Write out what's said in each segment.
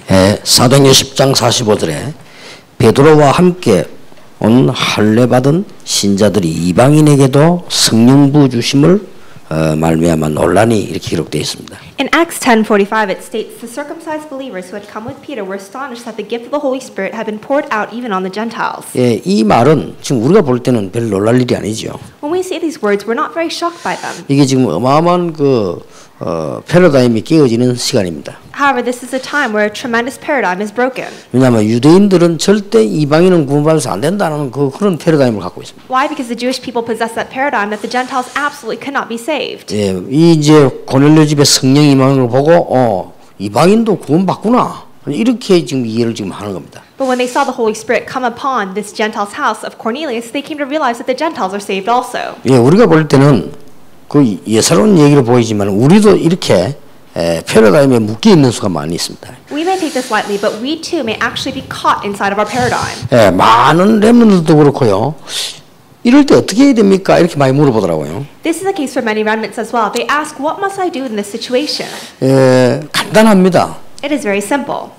사도행전 10장 45절에 베드로와 함께 온 할례받은 신자들이 이방인에게도 성령 부어 주심을 말미암아 논란이 이렇게 기록되어 있습니다. In Acts 10:45 it states the circumcised believers who had come with Peter were astonished that the gift of the Holy Spirit had been poured out even on the Gentiles. 예, 이 말은 지금 우리가 볼 때는 별 놀랄 일이 아니죠. When we see these words, we're not very shocked by them. 이게 지금 어마어마한 패러다임이 깨어지는 시간입니다. However, this is a time where a tremendous paradigm is broken. 왜냐하면 유대인들은 절대 이방인은 구원받아서 안 된다는 그런 패러다임을 갖고 있습니다. Why? Because the Jewish people possess that paradigm that the Gentiles absolutely could not be saved. 예, 이 이제 고넬료 집에 성령 임하는 걸 보고 이방인도 구원받구나 이렇게 지금 이해를 지금 하는 겁니다. But when they saw the Holy Spirit come upon this Gentile's house of Cornelius, they came to realize that the Gentiles are saved also. 예, 우리가 볼 때는 그 예사로운 얘기로 보이지만 우리도 이렇게 패러다임에 묶여 있는 수가 많이 있습니다. We may take this lightly, but we too may actually be caught inside of our paradigm. 예, 많은 렘넌트도 그렇고요. 이럴 때 어떻게 해야 됩니까? 이렇게 많이 물어보더라고요. This is the case for many remnants as well. They ask, "What must I do in this situation?" 예, 간단합니다. It is very simple.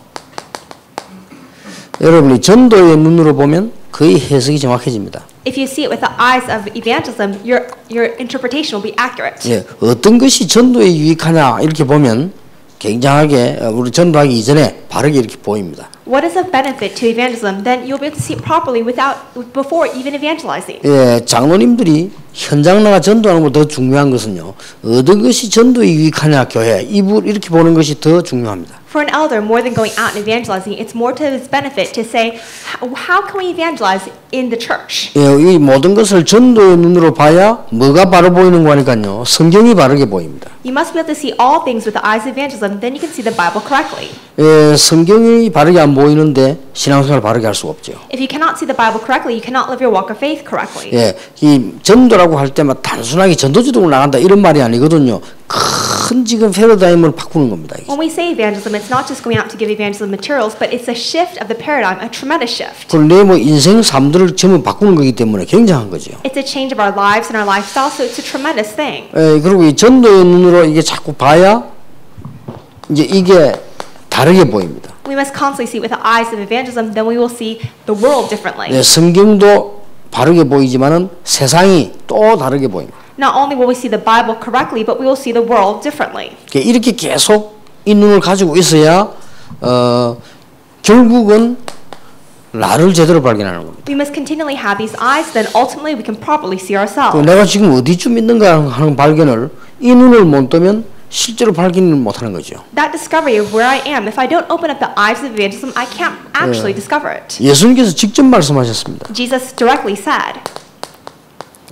여러분이 전도의 눈으로 보면 거의 해석이 정확해집니다. If you see it with the eyes of evangelism, your interpretation will be accurate. 예, 어떤 것이 전도에 유익하냐 이렇게 보면 굉장하게 우리 전도하기 이전에 바르게 이렇게 보입니다. What is of benefit to evangelism? Then you'll be able to see it properly before even evangelizing. 예, 장로님들이 현장 나가 전도하는 것보다 더 중요한 것은요. 어떤 것이 전도에 유익하냐 교회 이렇게 보는 것이 더 중요합니다. For an elder, more than going out and evangelizing, it's more to his benefit to say, how can we evangelize in the church? 예, 이 모든 것을 전도의 눈으로 봐야 뭐가 바로 보이는 거니까요. 성경이 바르게 보입니다. You must be able to see all things with the eyes of evangelism. Then you can see the Bible correctly. 예, 성경이 바르게 안 보이는데 신앙생활 바르게 할 수가 없죠. If you cannot see the Bible correctly, you cannot live your walk of faith correctly. 예, 이 전도라고 할 때만 단순하게 전도지도를 나간다 이런 말이 아니거든요. 큰 지금 패러다임을 바꾸는 겁니다. 이게. When we say evangelism, it's not just going out to give evangelism materials, but it's a shift of the paradigm, a tremendous shift. 그걸 내 뭐 인생 삶들을 전부 바꾸는 거기 때문에 굉장한 거죠. It's a change of our lives and our lifestyle, so it's a tremendous thing. 예, 그리고 이 전도의 눈으로 이게 자꾸 봐야 이제 이게 다르게 보입니다. We must constantly see with the eyes of evangelism, then we will see the world differently. 예, 성경도 바르게 보이지만은 세상이 또 다르게 보입니다. Not only will we see the Bible correctly, but we will see the world differently. 이렇게 계속 이 눈을 가지고 있어야 결국은 나를 제대로 발견하는 겁니다. We must continually have these eyes, then ultimately we can properly see ourselves. 내가 지금 어디쯤 있는가 하는 발견을 이 눈을 못 뜨면 실제로 발견을 못하는 거죠. That discovery of where I am, if I don't open up the eyes of evangelism, I can't actually discover it. 예수님께서 직접 말씀하셨습니다. Jesus directly said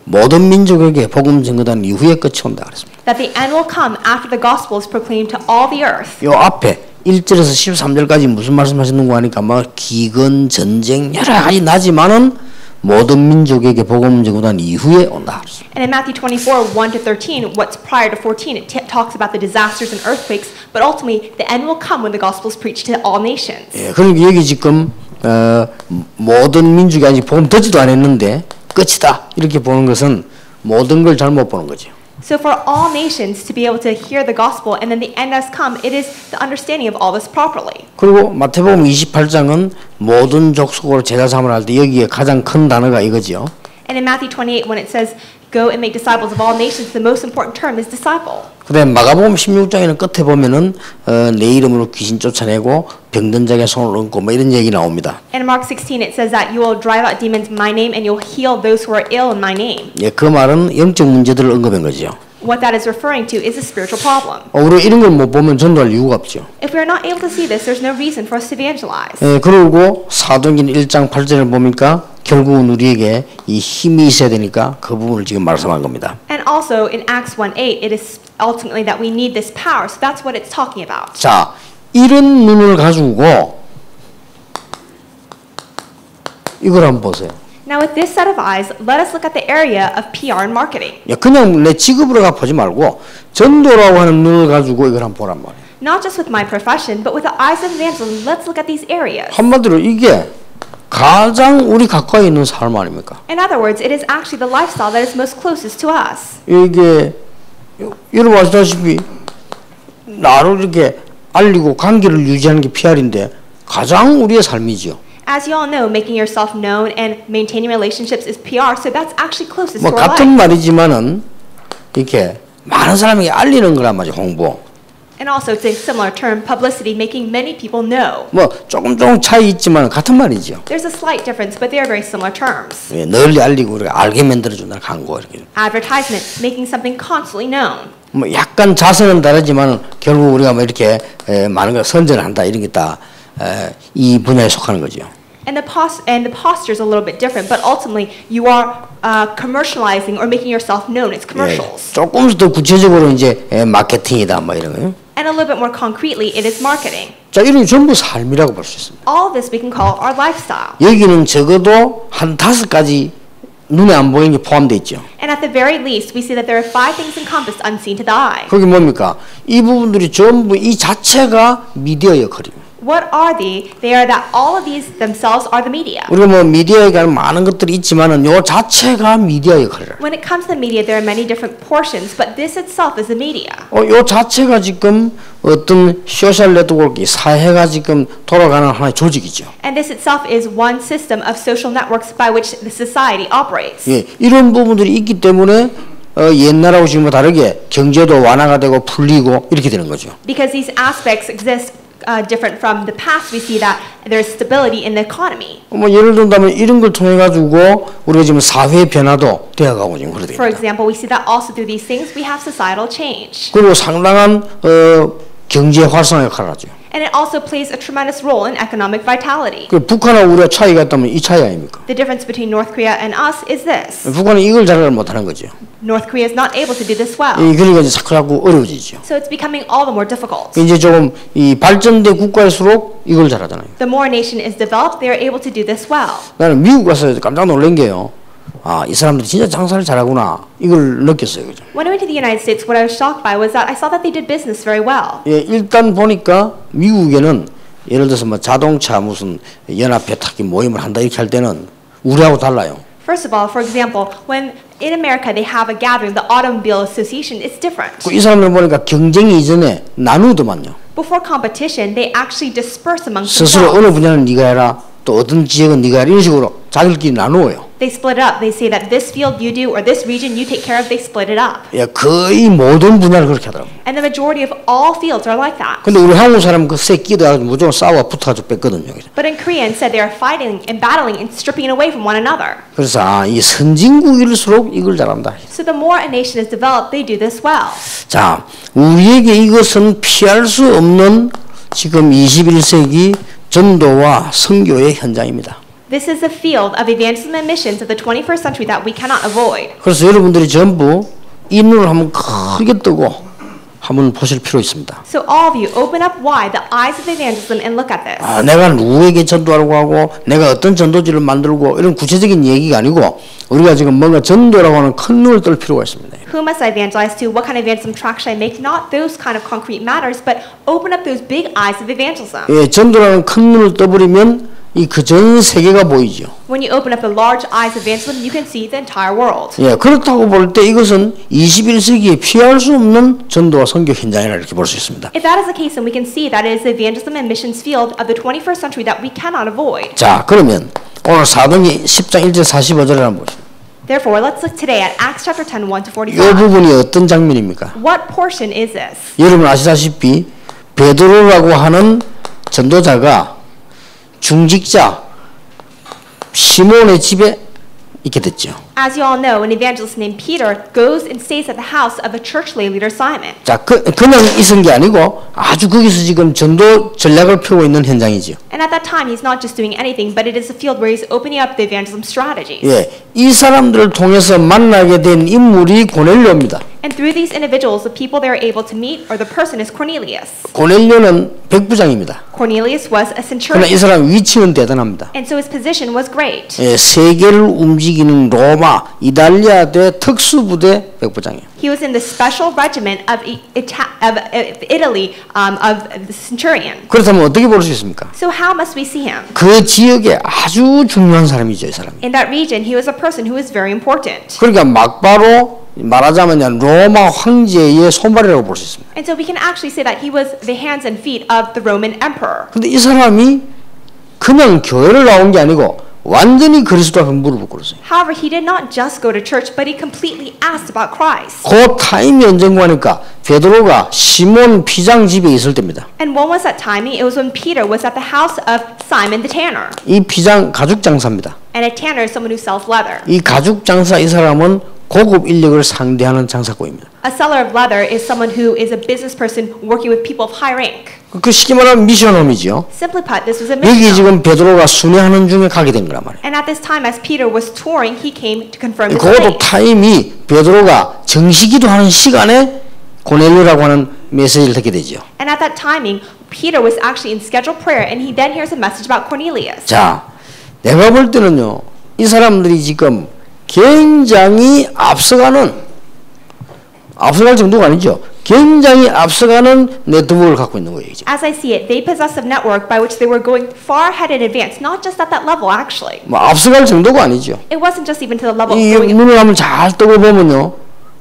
모든 민족에게 복음 전거단 이후에 끝이 온다 그랬습니다. that the end will come after the gospel is proclaimed to all the earth. 요 앞에 1절에서 13절까지 무슨 말씀하셨는고 하니까 막 기근, 전쟁 여러 가지 나지만은 모든 민족에게 복음 전거단 이후에 온다 그랬습니다. And in Matthew 24, 1 to 13, what's prior to 14, it talks about the disasters and earthquakes, but ultimately the end will come when the gospel is preached to all nations. 예, 그러니까 여기 지금 모든 민족이 아직 복음 듣지도 않았는데 끝이다 이렇게 보는 것은 모든 걸 잘못 보는 거죠. So for all nations to be able to hear the gospel and then the end has come, it is the understanding of all this properly. 그리고 마태복음 28장은 모든 족속으로 제자 삼으라 할 때 여기에 가장 큰 단어가 이거죠. And in Matthew 28, when it says, go and make disciples of all nations, the most important term is disciple. 그다음에 마가복음 16장에는 끝에 보면은 내 이름으로 귀신 쫓아내고 병든 자에게 손을 얹고 뭐 이런 얘기 나옵니다. And in Mark 16, it says that you will drive out demons in my name and you'll heal those who are ill in my name. 예, 그 말은 영적 문제들을 언급한 거죠. What that is referring to is a spiritual problem. 우리가 이런 걸 못 보면 전도할 이유가 없죠. If we're not able to see this, there's no reason for us to evangelize. 예, 그리고 사도행전 1장 8절을 보니까 결국은 우리에게 이 힘이 있어야 되니까 그 부분을 지금 말씀한 겁니다. And also in Acts 1:8, it is ultimately that we need this power. So that's what it's talking about. 자, 이런 눈을 가지고 이걸 한번 보세요. Now with this set of eyes, let us look at the area of PR and marketing. 그냥 내 직업으로 가 보지 말고 전도라고 하는 눈을 가지고 이걸 한번 보란 말이에요. Not just with my profession, but with the eyes of evangelism, let's look at these areas. 한마디로 이게 가장 우리 가까이 있는 삶 아닙니까? In other words, it is actually the lifestyle that is most closest to us. 이게 여러분 아시다시피 나를 이렇게 알리고 관계를 유지하는 게 PR인데 가장 우리의 삶이죠. As you all know, making yourself known and maintaining relationships is PR, so that's actually closest 뭐 to our 같은 life. 말이지만은 이렇게 많은 사람에게 알리는 거란 말이죠. 홍보. And also, it's a similar term, publicity, making many people know. 뭐 조금 차이 있지만 같은 말이죠. There's a slight difference, but they are very similar terms. 예, 널리 알리고 우리가 알게 만들어준다는 광고 이렇게. Advertisement, making something constantly known. 뭐 약간 자세는 다르지만 결국 우리가 뭐 이렇게 많은 걸 선전한다 이런 게 다 이 분야에 속하는 거죠. And the posture is a little bit different, but ultimately you are commercializing or making yourself known. It's commercials. 예, 조금 더 구체적으로 이제 마케팅이다 뭐 이런 거요. And a little bit more concretely, it is marketing. 자, 이런 게 전부 삶이라고 볼 수 있습니다. All of this we can call our lifestyle. 여기는 적어도 한 5가지 눈에 안 보이는 게 포함되어 있죠. And at the very least, we see that there are 5 things encompassed unseen to the eye. 그게 뭡니까? 이 부분들이 전부 이 자체가 미디어 역할입니다. What are they? They are that all of these themselves are the media. 우리가 뭐 미디어에 관한 많은 것들이 있지만은 요 자체가 미디어 역할이라. When it comes to the media, there are many different portions, but this itself is the media. 요 자체가 지금 어떤 소셜 네트워크 사회가 지금 돌아가는 하나의 조직이죠. And this itself is one system of social networks by which the society operates. 예, 이런 부분들이 있기 때문에 옛날하고 지금과 다르게 경제도 완화가 되고 풀리고 이렇게 되는 거죠. Because these aspects exist different from the past, we see that there's stability in the economy. 뭐 예를 든다면 이런 걸 통해 가지고 우리가 지금 사회 변화도 되어가고 지금 그러다. For example, we see that also through these things we have societal change. 그리고 상당한 경제 활성화 역할을 하죠. And it also plays a tremendous role in economic vitality. 그 북한하고 우리가 차이가 있다면 이 차이 아닙니까? The difference between North Korea and us is this. 북한은 이걸 잘 못하는 거죠. North Korea is not able to do this well. 그러니까 이제 자꾸 어려워지죠. So it's becoming all the more difficult. 이제 조금 이 발전된 국가일수록 이걸 잘하잖아요. The more a nation is developed, they are able to do this well. 나는 미국 가서 깜짝 놀란 게요. 아, 이 사람들이 진짜 장사를 잘하구나. 이걸 느꼈어요. 그죠? When I went to the United States, what I was shocked by was that I saw that they did business very well. 예, 일단 보니까 미국에는 예를 들어서 뭐 자동차 무슨 연합회 타기 모임을 한다 이렇게 할 때는 우리하고 달라요. First of all, for example, when in America they have a gathering, the Automobile Association, it's different. 이 사람들 보니까 경쟁이 이전에 나누더만요. Before competition, they actually disperse amongst 스스로 themselves. 어느 분야는 네가 해라, 또 어떤 지역은 네가 해라 이런 식으로 자기들끼리 나누어요. They split it up. They say that this field you do or this region you take care of. They split it up. 예, 거의 모든 분야를 그렇게 하더라고요. And the majority of all fields are like that. 근데 우리 한국 사람은 그 새 끼어가지고 무조건 싸워 붙어가지고 뺐거든요. But in Korea, instead, they are fighting and battling and stripping it away from one another. 그래서 이 선진국일수록 이걸 잘한다. So the more a nation is developed, they do this well. 자, 우리에게 이것은 피할 수 없는 지금 21세기 전도와 선교의 현장입니다. This is a field of evangelism and missions of the 21st century that we cannot avoid. 그래서 여러분들이 전부 이 눈을 한번 크게 뜨고 한번 보실 필요 있습니다. So all of you, open up wide the eyes of evangelism and look at this. 아, 내가 누구에게 전도하려고 하고 내가 어떤 전도지를 만들고 이런 구체적인 얘기가 아니고 우리가 지금 뭔가 전도라고 하는 큰 눈을 뜰 필요가 있습니다. Who must I evangelize to? What kind of evangelism track should I make? Not those kind of concrete matters, but open up those big eyes of evangelism. 예, 전도라는 큰 눈을 떠버리면 이 그 전 세계가 보이죠. When you open up the large eyes of evangelism, you can see the entire world. 예, 그렇다고 볼 때 이것은 21세기에 피할 수 없는 전도와 선교 현장이라 이렇게 볼 수 있습니다. If that is the case, then we can see that it is the evangelism and missions field of the 21st century that we cannot avoid. 자, 그러면 오늘 사도행전 10장 1절 45절을 한번 보시죠. Therefore, let's look today at Acts chapter 10, 1 to 이 45. 부분이 어떤 장면입니까? What portion is this? 여러분 아시다시피 베드로라고 하는 전도자가 중직자 시몬의 집에 있게 됐죠. As you all know, an evangelist named Peter goes and stays at the house of a church lay leader Simon. 자, 그냥 있은 게 아니고 아주 거기서 지금 전도 전략을 펴고 있는 현장이죠. And at that time, he's not just doing anything, but it is a field where he's opening up the evangelism strategies. 예, 이 사람들을 통해서 만나게 된 인물이 고넬료입니다. And through these individuals, the people they are able to meet, or the person is Cornelius. 고넬료는 백부장입니다. Cornelius was a 그러나 centurion, 이 사람 위치는 대단합니다. and so his position was great. 예, 세계를 움직이는 로마, 이탈리아 대 특수부대 백부장이에요. He was in the special regiment of Italy of the centurion. 그렇다면 어떻게 볼 수 있습니까? So how must we see him? 그 지역에 아주 중요한 사람이죠, 이 사람이. In that region, he was a person who was very important. 그러니까 막바로 말하자면 로마 황제의 손발이라고 볼 수 있습니다. And so we can actually say that he was the hands and feet of the Roman emperor. 근데 이 사람이 그냥 교회를 나온 게 아니고 완전히 그리스도 앞에 무릎을 꿇었어요. However, he did not just go to church, but he completely asked about Christ. 그 타임이 언젠가 하니까 베드로가 시몬 피장 집에 있을 때입니다. And when was that timing? It was when Peter was at the house of Simon the tanner. 이 피장 가죽 장사입니다. And a tanner is someone who sells leather. 이 가죽 장사 이 사람은 고급 인력을 상대하는 장사꾼입니다. A seller of leather is someone who is a business person working with people of high rank. 그 쉽게 말하면 미션홈이죠. Simply put, this was a 여기 mission. 지금 베드로가 순회하는 중에 가게 된 거란 말이에요. And at this time, as Peter was touring, he came to confirm this 그것도 faith. 타임이 베드로가 정시기도 하는 시간에 고넬료라고 하는 메시지를 듣게 되죠. And at that timing, Peter was actually in scheduled prayer, and he then hears a message about Cornelius. 자, 내가 볼 때는요, 이 사람들이 지금 굉장히 앞서갈 정도가 아니죠. 굉장히 앞서가는 네트워크를 갖고 있는 거예요. As I see it, they possess a network by which they were going far ahead in advance, not just at that level, actually. 뭐 앞서갈 정도가 아니죠. It wasn't just even to the level of 이 going 눈을 한번 잘 뜨고 보면요,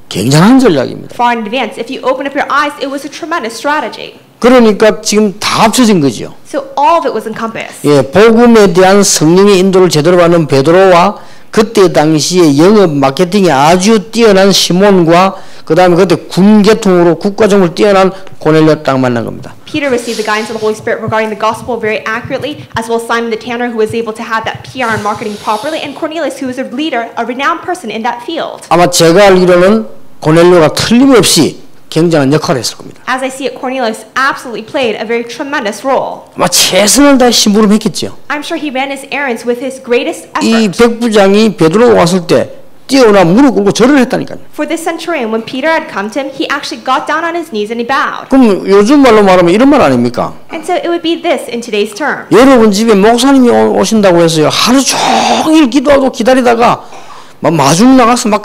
굉장한 전략입니다. far in advance. If you open up your eyes, it was a tremendous strategy. 그러니까 지금 다 합쳐진 거죠. So all of it was encompassed. 예, 복음에 대한 성령의 인도를 제대로 받는 베드로와 그때 당시에 영업 마케팅이 아주 뛰어난 시몬과 그 다음에 그때 군계통으로 국가정으로 뛰어난 고넬료 딱 만난 겁니다. Peter received the guidance of the Holy Spirit regarding the gospel very accurately, as well as Simon the tanner, who was able to have that PR and marketing properly, and Cornelius, who was a leader, a renowned person in that field. 아마 제가 알기로는 고넬료가 틀림없이 굉장한 역할을 했을 겁니다. As I see it, Cornelius absolutely played a very tremendous role. 아마 최선을 다해 심부름했겠죠. I'm sure he ran his errands with his greatest 이 effort. 백부장이 베드로가 왔을 때 뛰어나 무릎 꿇고 절을 했다니까요. For this centurion, when Peter had come to him, he actually got down on his knees and he bowed. 그럼 요즘 말로 말하면 이런 말 아닙니까? And so it would be this in today's term. 여러분 집에 목사님이 오신다고 해서요, 하루 종일 기도하고 기다리다가 막 마중 나가서 막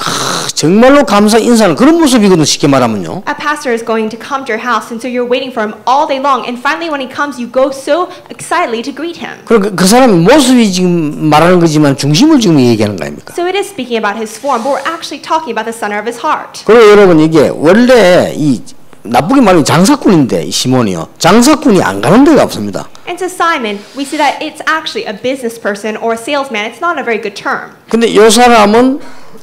정말로 감사 인사하는 그런 모습이거든요. 쉽게 말하면요. A pastor is going to come to your house, and so you're waiting for him all day long, and finally when he comes, you go so excitedly to greet him. 그러니까 그 사람의 모습이 지금 말하는 거지만 중심을 지금 얘기하는 거 아닙니까? So it is speaking about his form, but we're actually talking about the center of his heart. 그리고 여러분 이게 원래 이 나쁘게 말하면 장사꾼인데 이 시몬이요, 장사꾼이 안 가는 데가 없습니다. And to Simon, we see that it's actually a business person or a salesman. It's not a very good term. 근데 이 사람은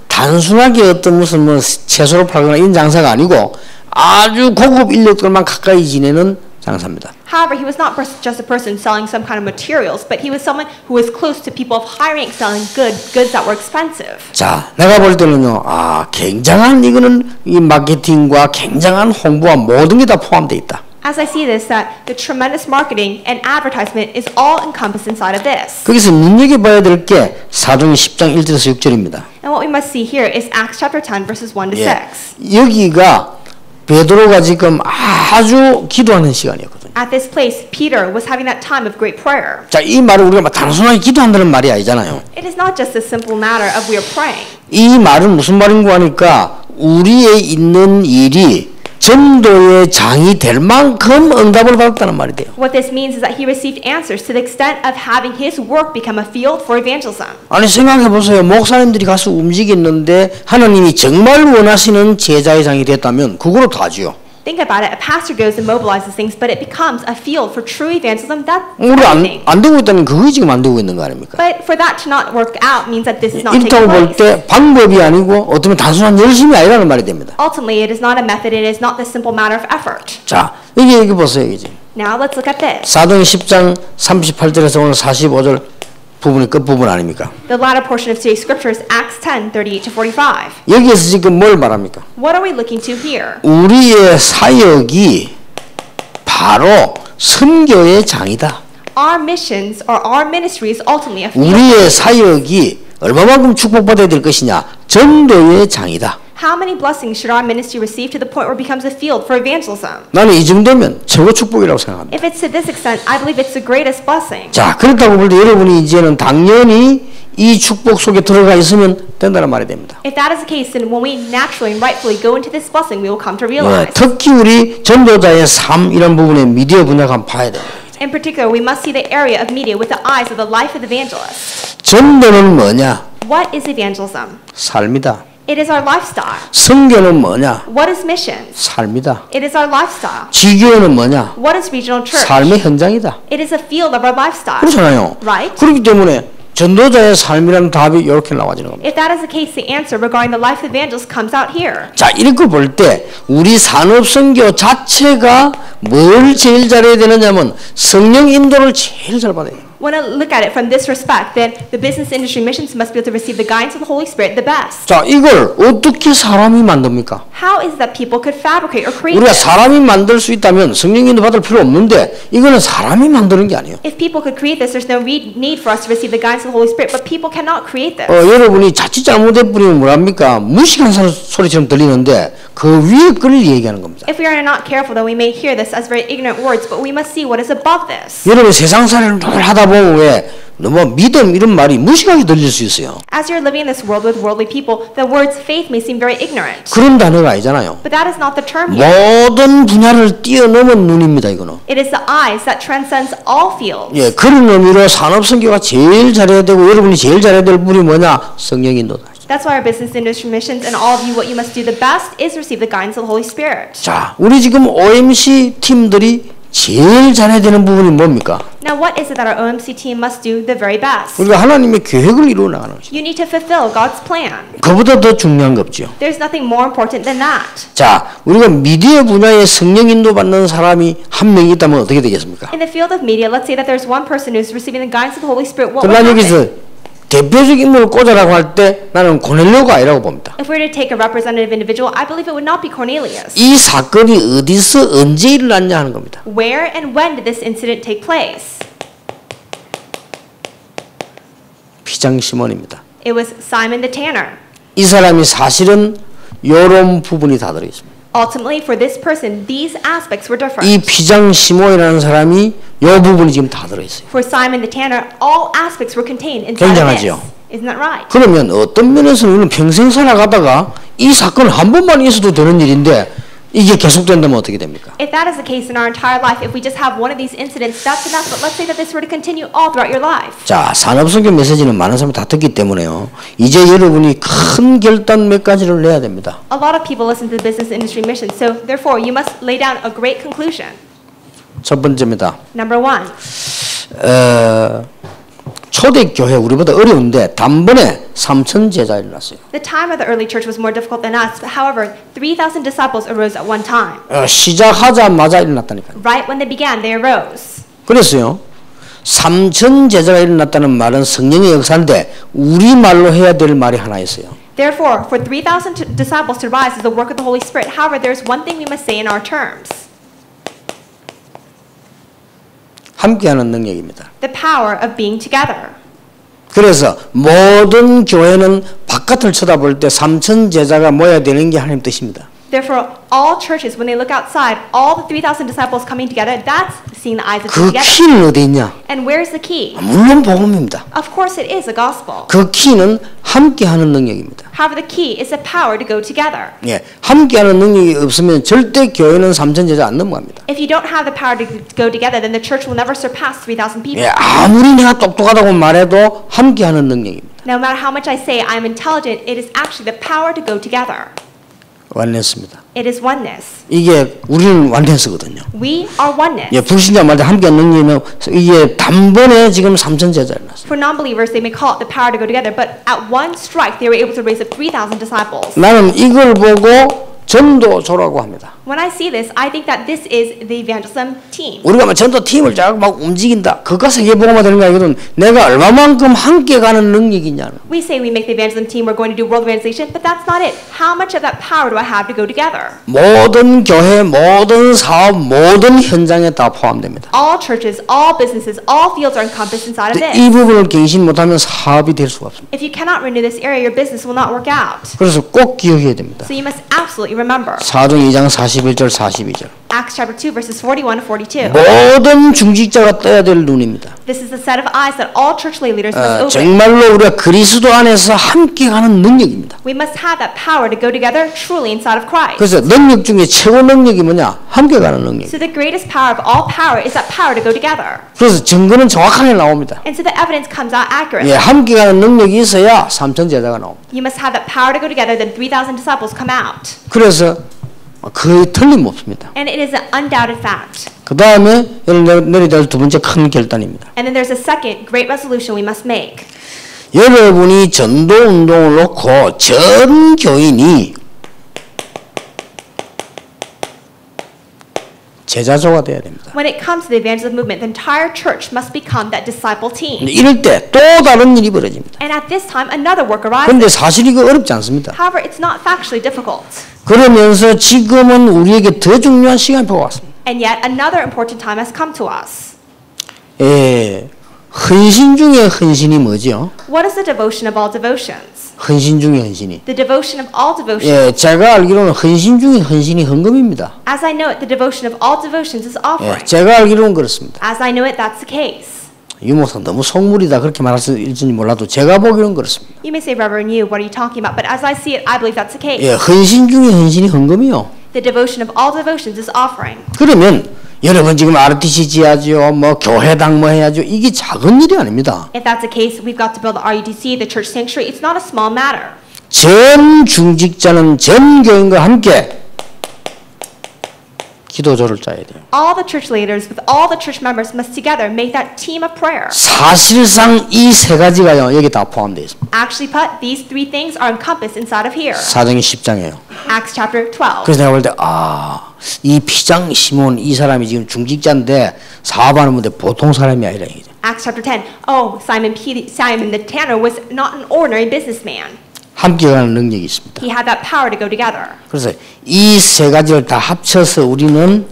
단순하게 어떤 무슨 뭐 채소를 팔거나 이런 장사가 아니고 아주 고급 인력들만 가까이 지내는 장사입니다. However, he was not just a person selling some kind of materials, but he was someone who was close to people of high rank selling goods that were expensive. 자, 내가 볼 때는요, 굉장한 이거는 이 마케팅과 굉장한 홍보와 모든 게 다 포함되어 있다. As I see this, that the tremendous marketing and advertisement is all encompassed inside of this. 거기서 눈여겨봐야 될 게 사도행 10장 1절에서 6절입니다. And what we must see here is Acts chapter 10 verses 1 to 6. 여기가 베드로가 지금 아주 기도하는 시간이었거든요. At this place, Peter was having that time of great prayer. 자, 이 말을 우리가 막 단순하게 기도한다는 말이 아니잖아요. It is not just a simple matter of we are praying. 이 말은 무슨 말인가 하니까 우리의 있는 일이 전도의 장이 될 만큼 응답을 받았다는 말이 돼요. What this means is that he received answers to the extent of having his work become a field for evangelism. 아니 생각해 보세요. 목사님들이 가서 움직였는데 하나님이 정말 원하시는 제자의 장이 됐다면 그거로 다지요. Think about it. A pastor goes and mobilizes things, but it becomes a field for true evangelism. That's 우리 amazing. 안 되고 있다는 그게 지금 안 되고 있는 거 아닙니까? But for that to not work out means that this is not taking 이렇다고 볼 place. 때 방법이 아니고 어쩌면 단순한 열심이 아니라는 말이 됩니다. Ultimately, it is not a method. It is not the simple matter of effort. 자, 여기 보세요. 이제 Now let's look at this. 사도행 10장 38절에서 오늘 45절 부분이 끝부분 아닙니까? The latter portion of today's scripture is Acts 10, 38 to 45. 여기에서 지금 뭘 말합니까? What are we looking to here? 우리의 사역이 바로 선교의 장이다. Our missions or our ministry is ultimately a field. 우리의 사역이 얼마만큼 축복받아야 될 것이냐? 전도의 장이다. How many blessings should our ministry receive to the point where it becomes a field for evangelism? 나는 이 정도면 최고 축복이라고 생각합니다. If it's to this extent, I believe it's the greatest blessing. 자, 그렇다고 볼 때 여러분이 이제는 당연히 이 축복 속에 들어가 있으면 된다는 말이 됩니다. If that is the case, then when we naturally and rightfully go into this blessing, we will come to realize. 특히 우리 전도자의 삶 이런 부분에 미디어 분야가 한번 봐야 됩니다. In particular, we must see the area of media with the eyes of the life of the evangelist. 전도는 뭐냐? What is evangelism? 삶이다. It is our lifestyle. 선교는 뭐냐? What is missions? 삶이다. It is our lifestyle. 지교회는 뭐냐? What is regional church? 삶의 현장이다. It is a field of our lifestyle. 그렇잖아요. Right? 그렇기 때문에 전도자의 삶이라는 답이 이렇게 나와지는 겁니다. If that is the case, the answer regarding the life evangelist comes out here. 자, 이렇게 볼 때 우리 산업선교 자체가 뭘 제일 잘해야 되느냐면 성령 인도를 제일 잘 받아야 돼요. When I look at it from this respect, then the business industry missions must be able to receive the guidance of the Holy Spirit the best. 자, 이걸 어떻게 사람이 만듭니까? How is it that people could fabricate or create 우리가 this? 사람이 만들 수 있다면 성령 인도 받을 필요 없는데 이거는 사람이 만드는 게 아니에요. If people could create this, there's no need for us to receive the guidance of the Holy Spirit, but people cannot create this. 여러분이 자칫 잘못해버리면 뭐랍니까? 무식한 소리처럼 들리는데 그 위에 걸 얘기하는 겁니다. If we are not careful, then we may hear this as very ignorant words, but we must see what is above this. 여러분 세상살이를 늘 하다 보면 왜 너무 믿음 이런 말이 무식하게 들릴 수 있어요. As you're living in this world with worldly people, the words faith may seem very ignorant. 그런 단어가 아니잖아요. But that is not the term here. 모든 분야를 뛰어넘은 눈입니다. 이거는. It is the eyes that transcends all fields. 예, 그런 의미로 산업선교가 제일 잘해야 되고 여러분이 제일 잘해야 될 분이 뭐냐? 성령 인도다. That's why our business industry missions and all of you, what you must do the best is receive the guidance of the Holy Spirit. 자, 우리 지금 OMC 팀들이 제일 잘해야 되는 부분이 뭡니까? Now, what is it that our OMC team must do the very best? 우리가 하나님의 계획을 이루어 나가는 것이죠. You need to fulfill God's plan. 그보다 더 중요한 거 없죠. There's nothing more important than that. 자, 우리가 미디어 분야에 성령 인도 받는 사람이 한 명 있다면 어떻게 되겠습니까? In the field of media, let's say that there's one person who's receiving the guidance of the Holy Spirit. What would 그러나 happen? 여기서 대표적 인물을 꽂아라고 할 때 나는 고넬료가 아니라고 봅니다. If we were to take a representative individual, I believe it would not be Cornelius. 이 사건이 어디서 언제 일어났냐 하는 겁니다. Where and when did this incident take place? 피장 시몬입니다. It was Simon the tanner. 이 사람이 사실은 이런 부분이 다 들어있습니다. Ultimately, for this person, these aspects were different. 이 피장 시몬이라는 사람이 이 부분이 지금 다 들어있어요. For Simon the tanner, all aspects were contained inside of 굉장하죠. this. Isn't that right? 그러면 어떤 면에서는 우리는 평생 살아가다가 이 사건 한 번만 있어도 되는 일인데 이게 계속된다면 어떻게 됩니까? If that is the case in our entire life, if we just have one of these incidents, that's enough. But let's say that this were to continue all throughout your life. 자, 산업선교 메시지는 많은 사람이 다 듣기 때문에요. 이제 여러분이 큰 결단 몇 가지를 내야 됩니다. A lot of people listen to the business industry mission, so therefore you must lay down a great conclusion. 첫 번째입니다. Number one, 초대교회 우리보다 어려운데 단번에 3,000 제자 일어났어요. the time of the early church was more difficult than us. However, 3,000 disciples arose at one time. 시작하자마자 일어났다니까요. Right when they began, they arose. 그랬어요. 3,000 제자가 일어났다는 말은 성령의 역사인데 우리말로 해야 될 말이 하나 있어요. Therefore, for 3,000 disciples to rise is the work of the Holy Spirit. However, there's one thing we must say in our terms. 함께하는 능력입니다. The power of being together. 그래서 모든 교회는 바깥을 쳐다볼 때 3,000 제자가 모여야 되는 게 하나님 뜻입니다. Therefore, all churches, when they look outside, all the 3,000 disciples coming together, that's seeing the eyes of 그 together. 키는 어디 있냐? And where's the key? 물론 복음입니다. Of course, it is the gospel. 그 키는 함께하는 능력입니다. However, the key is the power to go together. 예, 함께하는 능력이 없으면 절대 교회는 3,000 제자 안 넘어갑니다. If you don't have the power to go together, then the church will never surpass 3,000 people. 예, 아무리 내가 똑똑하다고 말해도 함께하는 능력입니다. No matter how much I say I'm intelligent, it is actually the power to go together. 완냈습니다. It is oneness. 이게 우리는 완냈거든요. We are oneness. 예, 불신자 말때 함께하는 능력이면 이게 단번에 지금 3,000 제자를 났어요. For non-believers, they may call it the power to go together, but at one strike, they were able to raise up 3,000 disciples. 나는 이걸 보고 전도조라고 합니다. When I see this, I think that this is the evangelism team. 우리가 막 전도팀을 막 움직인다. 그가 세계복음화 되는 게 아니거든. 내가 얼마만큼 함께 가는 능력이냐는. We say we make the evangelism team, we're going to do world evangelization, but that's not it. How much of that power do I have to go together? 모든 교회, 모든 사업, 모든 현장에 다 포함됩니다. All churches, all businesses, all fields are encompassed inside of this. 이 부분을 갱신 못하면 사업이 될 수가 없습니다. If you cannot renew this area, your business will not work out. 그래서 꼭 기억해야 됩니다. So you must absolutely remember. 사도행 2장 41절 42절. Acts chapter 2 verses 41 to 42. 모든 중직자가 떠야 될 눈입니다. This is the set of eyes that all church lay leaders must open. 정말로 우리가 그리스도 안에서 함께 가는 능력입니다. We must have that power to go together truly inside of Christ. 그래서 능력 중에 최고 능력이 뭐냐? 함께 가는 능력. So the greatest power of all power is that power to go together. 그래서 증거는 정확하게 나옵니다. And so the evidence comes out accurately. 예, 함께 가는 능력이 있어야 3천 제자가 나옵니다. You must have that power to go together, then 3,000 disciples come out. 그래서 거의 틀림없습니다. And it is an undoubted fact. 그 다음에 내려야 될 두 번째 큰 결단입니다. And then there's a second great resolution we must make. 여러분이 전도 운동을 놓고 전 교인이 제자조가 돼야 됩니다. When it comes to the evangelism movement, the entire church must become that disciple team. 이럴 때 또 다른 일이 벌어집니다. And at this time, another work arises. 그런데 사실 이거 어렵지 않습니다. However, it's not factually difficult. 그러면서 지금은 우리에게 더 중요한 시간표가 왔습니다. And yet, another important time has come to us. 예, 헌신 중에 헌신이 뭐죠? What is the devotion of all devotions? 헌신 중에 헌신이. The devotion of all devotions. 예, 제가 알기로는 헌신 중에 헌신이 헌금입니다. As I know it, the devotion of all devotions is offering. 예, 제가 알기로는 그렇습니다. As I know it, that's the case. 유목사 너무 속물이다 그렇게 말할지 몰라도 제가 보기로는 그렇습니다. You may say, Reverend, you, what are you talking about? But as I see it, I believe that's the case. 예, 헌신 중에 헌신이 헌금이요. The devotion of all devotions is offering. 그러면 여러분 지금 RTC 지하죠, 뭐 교회당 뭐 해야죠. 이게 작은 일이 아닙니다. If that's the case, we've got to build the RUDC, the church sanctuary. It's not a small matter. 전 중직자는 전 교인과 함께 기도조를 짜야 돼요. All the church leaders with all the church members must together make that team of prayer. 사실상 이 세 가지가요 여기 다 포함되어 있습니다. Actually put, these three things are encompassed inside of here. 사도행전 10장이에요. Acts chapter 12. 그래서 내가 볼 때 이 피장 시몬 이 사람이 지금 중직자인데 사업하는 분데 보통 사람이 아니라 이거죠. Acts chapter 10. Oh, Simon the tanner was not an ordinary businessman. 함께 가는 능력이 있습니다. He had that power to go together. 그래서 이 세 가지를 다 합쳐서 우리는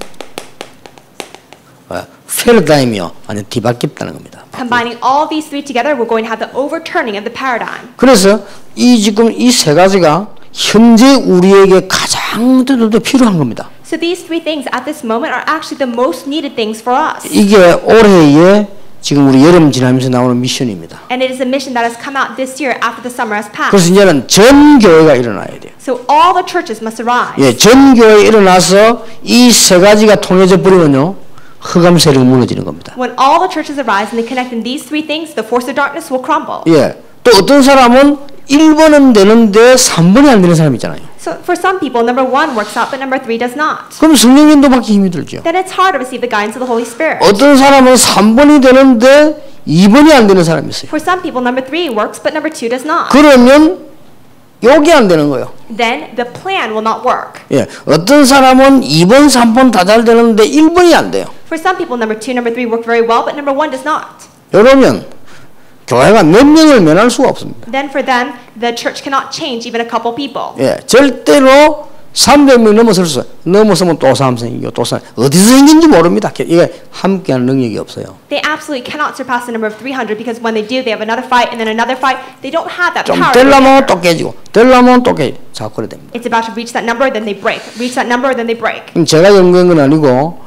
패러다임이요, 아니 뒤바뀌었다는 겁니다. Combining all these three together, we're going to have the overturning of the paradigm. 그래서 지금 이 세 가지가 현재 우리에게 가장 더 필요한 겁니다. So these three things at this moment are actually the most needed things for us. 이게 올해의 지금 우리 여름 지나면서 나오는 미션입니다. And it is a mission that has come out this year after the summer has passed. 그래서 이제는 전 교회가 일어나야 돼요. So all the churches must arise. 예, 전 교회 일어나서 이 세 가지가 통해져 버리면요 흑암 세력이 무너지는 겁니다. When all the churches arise and they connect in these three things, the force of darkness will crumble. 예, 또 어떤 사람은 1번은 되는데 3번이 안 되는 사람 있잖아요. So for some people, number 1 works out, but number 3 does not. 그럼 성령 인도 받기 힘이 들죠. Then it's hard to receive the guidance of the Holy Spirit. 어떤 사람은 3번이 되는데 2번이 안 되는 사람이 있어요. For some people, number 3 works, but number 2 does not. 그러면 여기 안 되는 거예요. Then the plan will not work. 예, 어떤 사람은 2번, 3번 다 잘 되는데 1번이 안 돼요. For some people, number 2, number 3 work very well, but number 1 does not. 그러면 교회가 몇 명을 면할 수가 없습니다. Then for them, the church cannot change even a couple people. 예, 절대로 300명 넘어서면 또 삼성이고 또 삼성 어디서 생긴지 모릅니다. 이게 함께하는 능력이 없어요. They absolutely cannot surpass the number of 300 because when they do, they have another fight and then another fight. They don't have that 좀 power. 되려면 또 깨지고 되려면 또 깨지고 자꾸 그래 됩니다. It's about to reach that number, then they break. Reach that number, then they break. 제가 연구한 건 아니고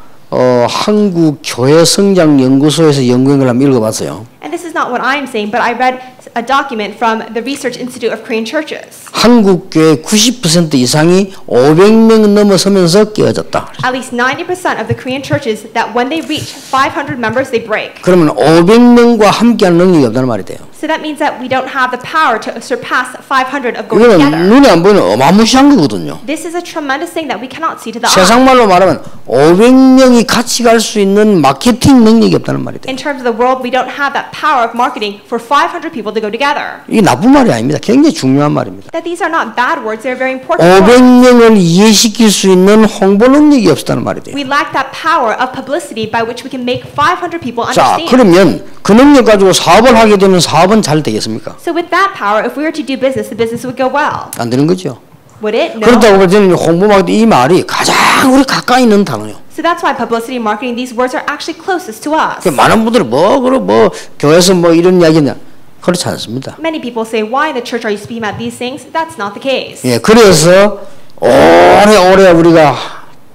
한국 교회 성장 연구소에서 연구한 걸 한번 읽어봤어요. And this is not what I'm saying, but I read a document from the Research Institute of Korean Churches. 한국 교회 90% 이상이 500명 넘어서면서 깨어졌다. At least 90% of the Korean churches that when they reach 500 members, they break. 그러면 500명과 함께하는 능력이 없다는 말이 돼요. So that means that we don't have the power to surpass 500 of going 이거는 together. 눈에 안 보이는 어마무시한 거거든요. This is a tremendous thing that we cannot see to the eye. 세상 말로 말하면 500명이 같이 갈 수 있는 마케팅 능력이 없다는 말이 돼요. In terms of the world, we don't have that power of marketing for 500 people to go together. 이게 나쁜 말이 아닙니다. 굉장히 중요한 말입니다. That these are not bad words, they're very important words. 500명을 이해시킬 수 있는 홍보 능력이 없다는 말이 돼요. We lack that power of publicity by which we can make 500 people 자, understand. 그러면 그 능력 가지고 사업을 하게 되면 사업은 잘 되겠습니까? So with that power, if we were to do business, the business would go well. 안 되는 거죠. Would it? No. 그렇다고 저는 홍보막 이 말이 가장 우리 가까이 있는 단어예요. So that's why publicity and marketing, these words are actually closest to us. 많은 분들이 교회에서 이런 이야기냐 그렇지 않습니다. Many people say, why in the church are you speaking about these things? That's not the case. 예, 그래서 오래오래 우리가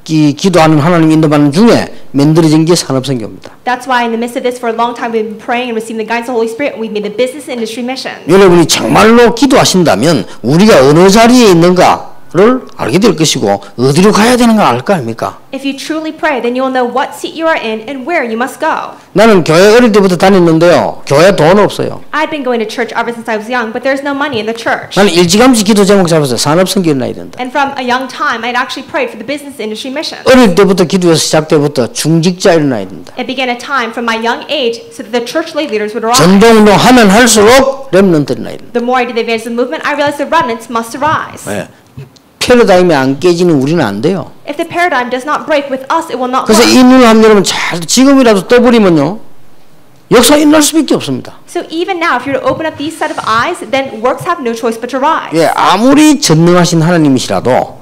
기도하는 하나님 인도받는 중에 만들어진 게 산업선교입니다. That's why in the midst of this for a long time we've been praying and receiving the guidance of the Holy Spirit and we've made the business industry mission. 여러분이 정말로 기도하신다면 우리가 어느 자리에 있는가를 알게 될 것이고 어디로 가야 되는 걸 알 거 아닙니까? If you truly pray, then you will know what seat you are in and where you must go. 나는 교회 어릴 때부터 다녔는데요. 교회 돈 없어요. I'd been going to church ever since I was young, but there's no money in the church. 나는 일찌감치 기도 제목 잡았어요. 산업선교를 나야 된다. And from a young time, I'd actually prayed for the business industry mission. 어릴 때부터 기도에서 시작 때부터 중직자 일어나야 된다. It began a time from my young age so that the church lay leaders would rise. 전도운동 하면 할수록 렘넌트 일어나야 된다. The more I did the evangelism movement, I realized the remnants must arise. 네. 패러다임이 안 깨지는 우리는 안 돼요. If the paradigm does not break with us, it will not 그래서 work. 이 눈을 한번 여러분 잘 지금이라도 떠버리면요. 역사 일어날 수밖에 없습니다. So even now, if you were to open up these set of eyes, then works have no choice but to rise. 예, 아무리 전능하신 하나님이시라도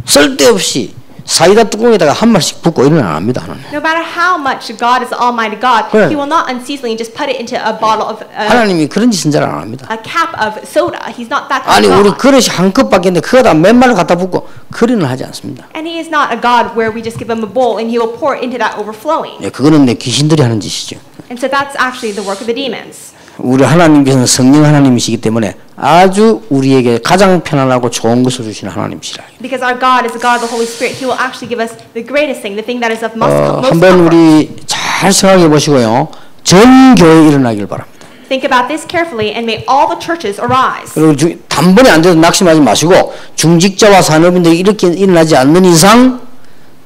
쓸데없이 사이다 뚜껑에다가 한 말씩 붓고 이러면 안 합니다. 하나님. No matter how much God is Almighty God, 그래. He will not unceasingly just put it into a bottle of 하나님이 그런 짓은 잘 안 합니다. a cap of soda. He's not that 아니 kind 우리 of God. 그릇이 한 컵밖에 없는데 그거다 맨발을 갖다 붓고 그리는 하지 않습니다. And He is not a God where we just give Him a bowl and He will pour it into that overflowing. 예, 그거는 내 귀신들이 하는 짓이죠. And so that's actually the work of the demons. 우리 하나님께서는 성령 하나님이시기 때문에 아주 우리에게 가장 편안하고 좋은 것을 주시는 하나님이시라. Because our God is the God of the Holy Spirit, He will actually give us the greatest thing, the thing that is of most 한번 comfort. 우리 잘 생각해 보시고요. 전 교회 일어나길 바랍니다. Think about this carefully and may all the churches arise. 그리고 단번에 안 돼도 낙심하지 마시고 중직자와 산업인들이 이렇게 일어나지 않는 이상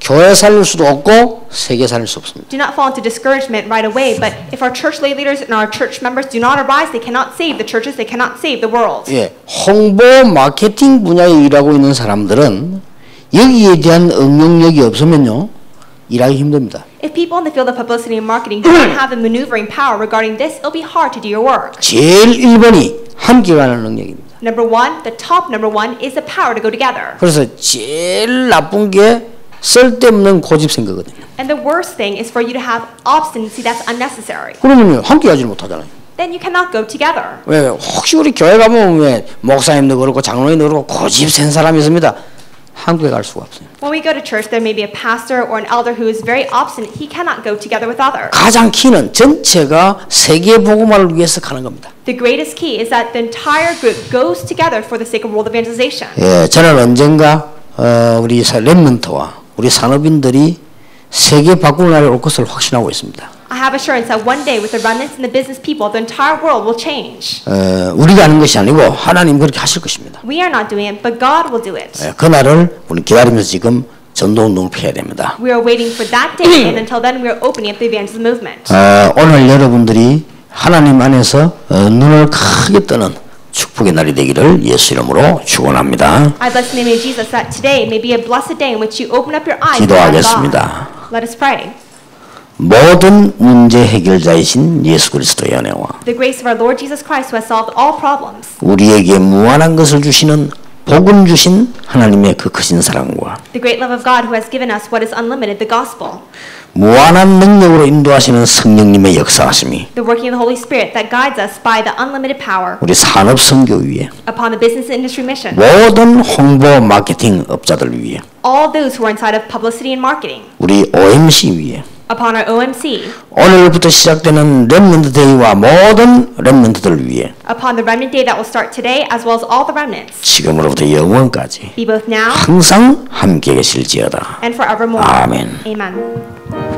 교회 살릴 수도 없고 세계 살릴 수 없습니다. Do not fall into discouragement right away, but if our church lay leaders and our church members do not arise, they cannot save the churches, they cannot save the world. 예, 홍보 마케팅 분야에 일하고 있는 사람들은 여기에 대한 응용력이 없으면요 일하기 힘듭니다. If people in the field of publicity and marketing do not have the maneuvering power regarding this, it'll be hard to do your work. 제일 1번이 함께 가는 능력입니다. Number one, the top number one is the power to go together. 그래서 제일 나쁜 게 쓸데없는 고집생거거든요. And the worst thing is for you to have obstinacy that's unnecessary. 그러면요 함께 가지 못하잖아요. Then you cannot go together. 왜 혹시 우리 교회 가면 왜 목사님도 그렇고 장로님도 그렇고 고집센 사람이 있습니다. 함께 갈 수가 없어요. When we go to church, there may be a pastor or an elder who is very obstinate. He cannot go together with others. 가장 키는 전체가 세계 복음화를 위해서 가는 겁니다. The greatest key is that the entire group goes together for the sake of world evangelization. 예, 저는 언젠가 우리 렘넌트와 우리 산업인들이 세계 바꾸는 날이 올 것을 확신하고 있습니다. I have assurance that one day with the remnants and the business people, the entire world will change. 우리가 하는 것이 아니고 하나님 그렇게 하실 것입니다. We are not doing it, but God will do it. 예, 그 날을 우리 기다리면서 지금 전도운동을 펴야 됩니다. We are waiting for that day, and until then, we are opening up the evangelism movement. 오늘 여러분들이 하나님 안에서 눈을 크게 뜨는 축복의 날이 되기를 예수 이름으로 축원합니다. I bless the name of Jesus that today may be a blessed day in which you open up your eyes. 기도하겠습니다. Let us pray. 모든 문제 해결자이신 예수 그리스도의 은혜와 The grace of our Lord Jesus Christ, who has solved all problems, 우리에게 무한한 것을 주시는 복음 주신 하나님의 그 크신 사랑과 the great love of God, who has given us what is unlimited, the gospel, 무한한 능력으로 인도하시는 성령님의 역사하심이 the working of the Holy Spirit that guides us by the unlimited power 우리 산업 선교 위에 upon the business industry mission, 모든 홍보 마케팅 업자들 위에 all those who are inside of publicity and marketing, 우리 OMC 위에 upon our OMC, 오늘부터 시작되는 렘넌트 데이와 모든 렘넌트들 위해 upon the remnant day that will start today, as well as all the remnants, 지금으로부터 영원까지 be both now 항상 함께 계실지어다. and forevermore. 아멘. Amen.